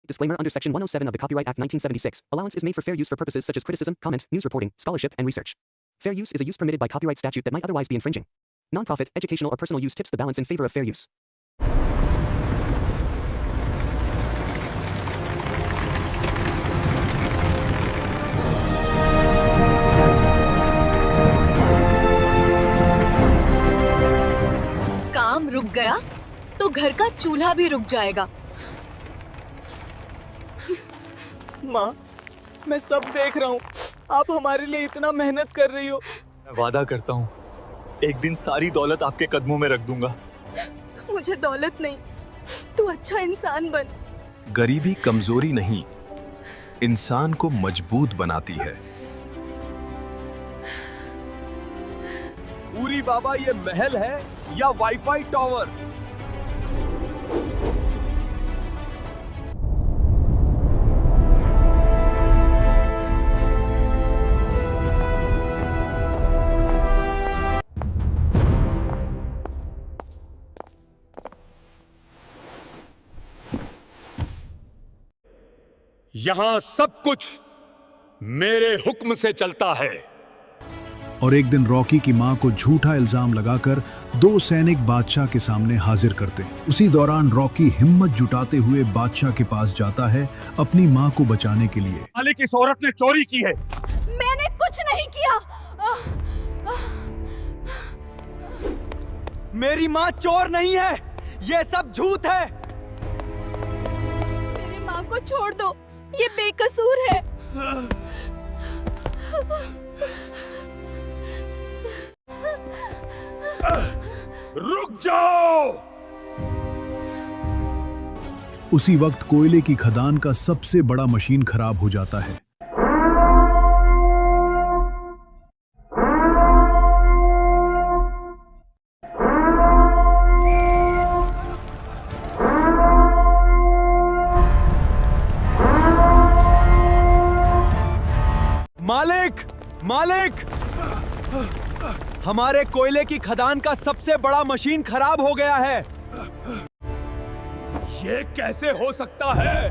Disclaimer under Section 107 of the Copyright Act 1976, allowance is made for fair use for purposes such as criticism, comment, news reporting, scholarship, and research. Fair use is a use permitted by copyright statute that might otherwise be infringing. Non-profit, educational or personal use tips the balance in favor of fair use. काम रुक गया तो घर का चूल्हा भी रुक जाएगा। माँ, मैं सब देख रहा हूँ। आप हमारे लिए इतना मेहनत कर रही हो। मैं वादा करता हूँ, एक दिन सारी दौलत आपके कदमों में रख दूंगा। मुझे दौलत नहीं, तू अच्छा इंसान बन। गरीबी कमजोरी नहीं, इंसान को मजबूत बनाती है। पूरी बाबा, ये महल है या वाईफाई टावर? यहां सब कुछ मेरे हुक्म से चलता है। और एक दिन रॉकी की मां को झूठा इल्जाम लगाकर दो सैनिक बादशाह के सामने हाजिर करते। उसी दौरान रॉकी हिम्मत जुटाते हुए बादशाह के पास जाता है अपनी मां को बचाने के लिए। मालिक, इस औरत ने चोरी की है। मैंने कुछ नहीं किया। मेरी माँ चोर नहीं है, ये सब झूठ है। मेरी माँ को छोड़ दो, ये बेकसूर है। रुक जाओ। उसी वक्त कोयले की खदान का सबसे बड़ा मशीन खराब हो जाता है। मालिक, मालिक, हमारे कोयले की खदान का सबसे बड़ा मशीन खराब हो गया है। ये कैसे हो सकता है?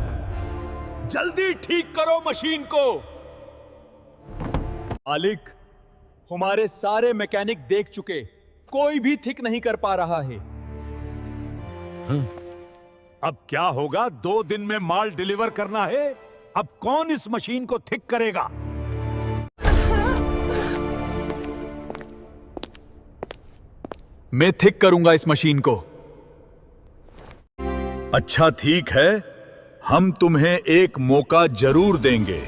जल्दी ठीक करो मशीन को। मालिक, हमारे सारे मैकेनिक देख चुके, कोई भी ठीक नहीं कर पा रहा है। अब क्या होगा? 2 दिन में माल डिलीवर करना है। अब कौन इस मशीन को ठीक करेगा? मैं ठीक करूंगा इस मशीन को। अच्छा, ठीक है, हम तुम्हें एक मौका जरूर देंगे।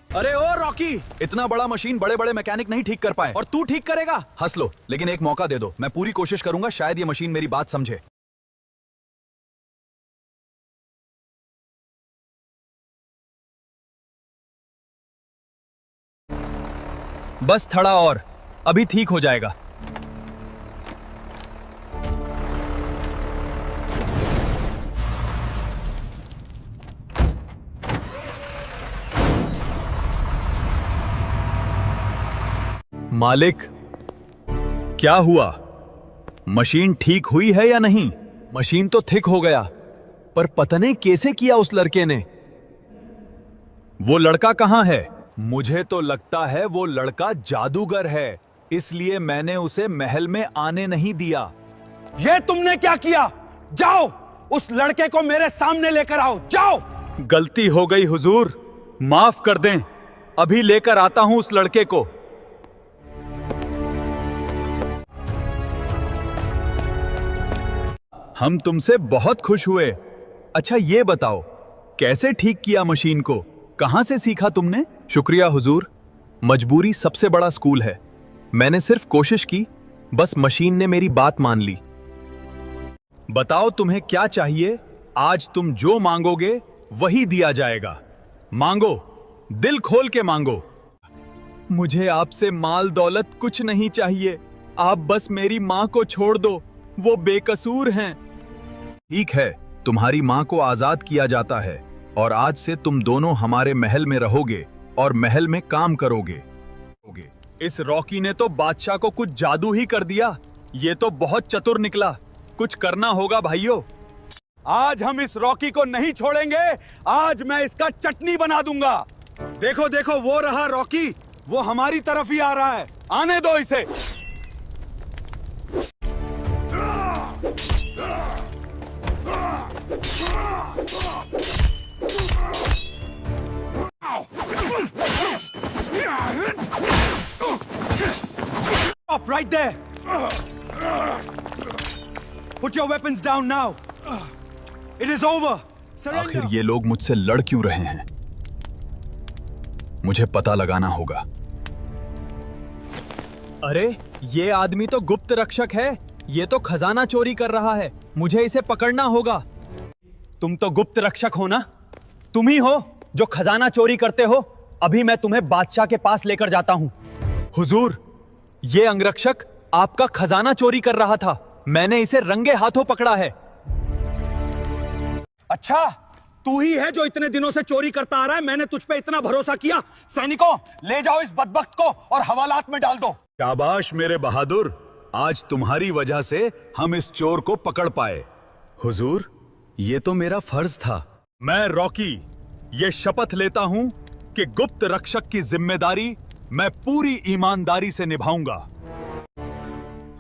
अरे ओ रॉकी, इतना बड़ा मशीन बड़े बड़े मैकेनिक नहीं ठीक कर पाए और तू ठीक करेगा? हंस लो, लेकिन एक मौका दे दो। मैं पूरी कोशिश करूंगा, शायद ये मशीन मेरी बात समझे। बस थोड़ा और, अभी ठीक हो जाएगा। मालिक, क्या हुआ? मशीन ठीक हुई है या नहीं? मशीन तो ठीक हो गया, पर पता नहीं कैसे किया उस लड़के ने। वो लड़का कहां है? मुझे तो लगता है वो लड़का जादूगर है, इसलिए मैंने उसे महल में आने नहीं दिया। ये तुमने क्या किया? जाओ, उस लड़के को मेरे सामने लेकर आओ, जाओ। गलती हो गई हुजूर, माफ कर दें। अभी लेकर आता हूं उस लड़के को। हम तुमसे बहुत खुश हुए। अच्छा ये बताओ, कैसे ठीक किया मशीन को? कहां से सीखा तुमने? शुक्रिया हुजूर, मजबूरी सबसे बड़ा स्कूल है। मैंने सिर्फ कोशिश की, बस मशीन ने मेरी बात मान ली। बताओ तुम्हें क्या चाहिए? आज तुम जो मांगोगे वही दिया जाएगा। मांगो, दिल खोल के मांगो। मुझे आपसे माल दौलत कुछ नहीं चाहिए, आप बस मेरी मां को छोड़ दो, वो बेकसूर हैं। ठीक है, तुम्हारी मां को आजाद किया जाता है और आज से तुम दोनों हमारे महल में रहोगे और महल में काम करोगे। इस रॉकी ने तो बादशाह को कुछ जादू ही कर दिया। ये तो बहुत चतुर निकला। कुछ करना होगा भाइयों। आज हम इस रॉकी को नहीं छोड़ेंगे। आज मैं इसका चटनी बना दूंगा। देखो देखो, वो रहा रॉकी, वो हमारी तरफ ही आ रहा है। आने दो इसे। Stop right there. Put your weapons down now. It is over. आखिर ये लोग मुझसे लड़ क्यों रहे हैं? मुझे पता लगाना होगा। अरे ये आदमी तो गुप्त रक्षक है। ये तो खजाना चोरी कर रहा है। मुझे इसे पकड़ना होगा। तुम तो गुप्त रक्षक हो ना? तुम ही हो जो खजाना चोरी करते हो। अभी मैं तुम्हें बादशाह के पास लेकर जाता हूं। हुजूर, ये अंगरक्षक आपका खजाना चोरी कर रहा था। मैंने इसे रंगे हाथों पकड़ा है। अच्छा, तू ही है जो इतने दिनों से चोरी करता आ रहा है। मैंने तुझ पे इतना भरोसा किया। सैनिकों, ले जाओ इस बदबख्त को और हवालात में डाल दो। शाबाश मेरे बहादुर, आज तुम्हारी वजह से हम इस चोर को पकड़ पाए। हुजूर, ये तो मेरा फर्ज था। मैं रॉकी ये शपथ लेता हूं कि गुप्त रक्षक की जिम्मेदारी मैं पूरी ईमानदारी से निभाऊंगा।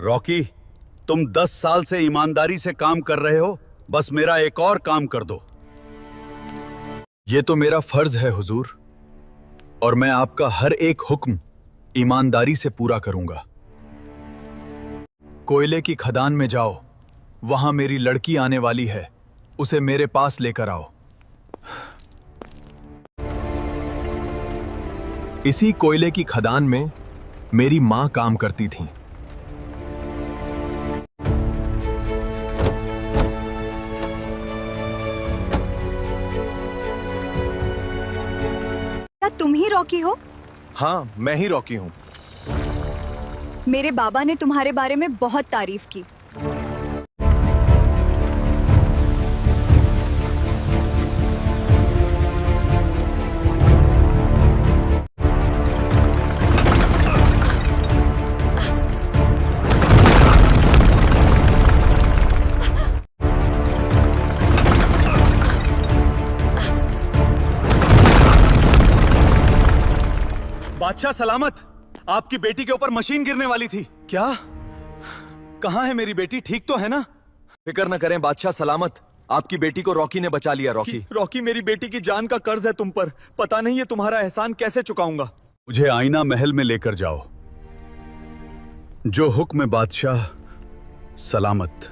रॉकी, तुम 10 साल से ईमानदारी से काम कर रहे हो। बस मेरा एक और काम कर दो। ये तो मेरा फर्ज है हुजूर, और मैं आपका हर एक हुक्म ईमानदारी से पूरा करूंगा। कोयले की खदान में जाओ, वहां मेरी लड़की आने वाली है। उसे मेरे पास लेकर आओ। इसी कोयले की खदान में मेरी मां काम करती थी। क्या तुम ही रॉकी हो? हाँ, मैं ही रॉकी हूँ। मेरे बाबा ने तुम्हारे बारे में बहुत तारीफ की। बादशाह सलामत, आपकी बेटी के ऊपर मशीन गिरने वाली थी। क्या? कहाँ है मेरी बेटी? ठीक तो है ना? फिक्र न करें बादशाह सलामत, आपकी बेटी को रॉकी ने बचा लिया। रॉकी, मेरी बेटी की जान का कर्ज है तुम पर। पता नहीं ये तुम्हारा एहसान कैसे चुकाऊंगा। मुझे आईना महल में लेकर जाओ। जो हुक्म है बादशाह सलामत।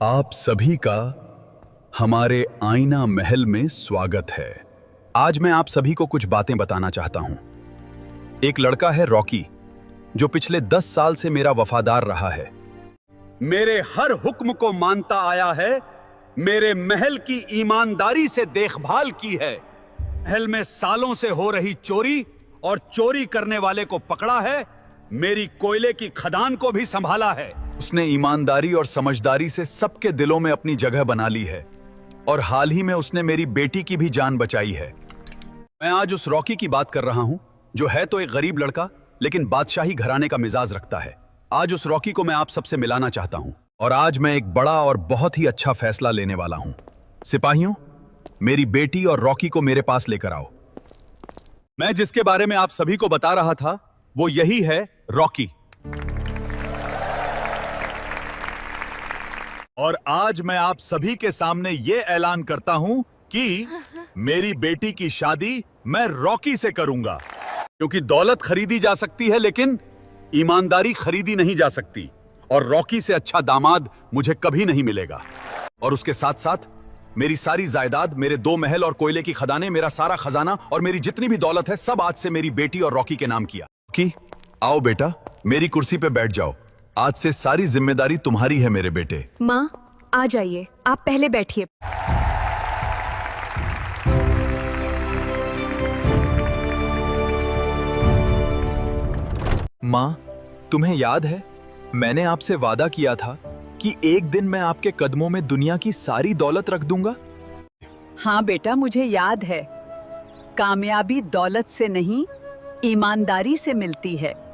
आप सभी का हमारे आईना महल में स्वागत है। आज मैं आप सभी को कुछ बातें बताना चाहता हूं। एक लड़का है रॉकी, जो पिछले 10 साल से मेरा वफादार रहा है। मेरे हर हुक्म को मानता आया है। मेरे महल की ईमानदारी से देखभाल की है। महल में सालों से हो रही चोरी और चोरी करने वाले को पकड़ा है। मेरी कोयले की खदान को भी संभाला है। उसने ईमानदारी और समझदारी से सबके दिलों में अपनी जगह बना ली है, और हाल ही में उसने मेरी बेटी की भी जान बचाई है। मैं आज उस रॉकी की बात कर रहा हूं, जो है तो एक गरीब लड़का, लेकिन बादशाही घराने का मिजाज रखता है। आज उस रॉकी को मैं आप सबसे मिलाना चाहता हूं, और आज मैं एक बड़ा और बहुत ही अच्छा फैसला लेने वाला हूं। सिपाहियों, मेरी बेटी और रॉकी को मेरे पास लेकर आओ। मैं जिसके बारे में आप सभी को बता रहा था, वो यही है रॉकी। और आज मैं आप सभी के सामने ये ऐलान करता हूं कि मेरी बेटी की शादी मैं रॉकी से करूंगा। क्योंकि दौलत खरीदी जा सकती है, लेकिन ईमानदारी खरीदी नहीं जा सकती, और रॉकी से अच्छा दामाद मुझे कभी नहीं मिलेगा। और उसके साथ साथ मेरी सारी जायदाद, मेरे 2 महल और कोयले की खदानें, मेरा सारा खजाना और मेरी जितनी भी दौलत है, सब आज से मेरी बेटी और रॉकी के नाम किया। रॉकी, आओ बेटा, मेरी कुर्सी पे बैठ जाओ। आज से सारी जिम्मेदारी तुम्हारी है मेरे बेटे। माँ, आ जाइए, आप पहले बैठिए। माँ, तुम्हें याद है, मैंने आपसे वादा किया था कि एक दिन मैं आपके कदमों में दुनिया की सारी दौलत रख दूंगा। हाँ बेटा, मुझे याद है। कामयाबी दौलत से नहीं, ईमानदारी से मिलती है।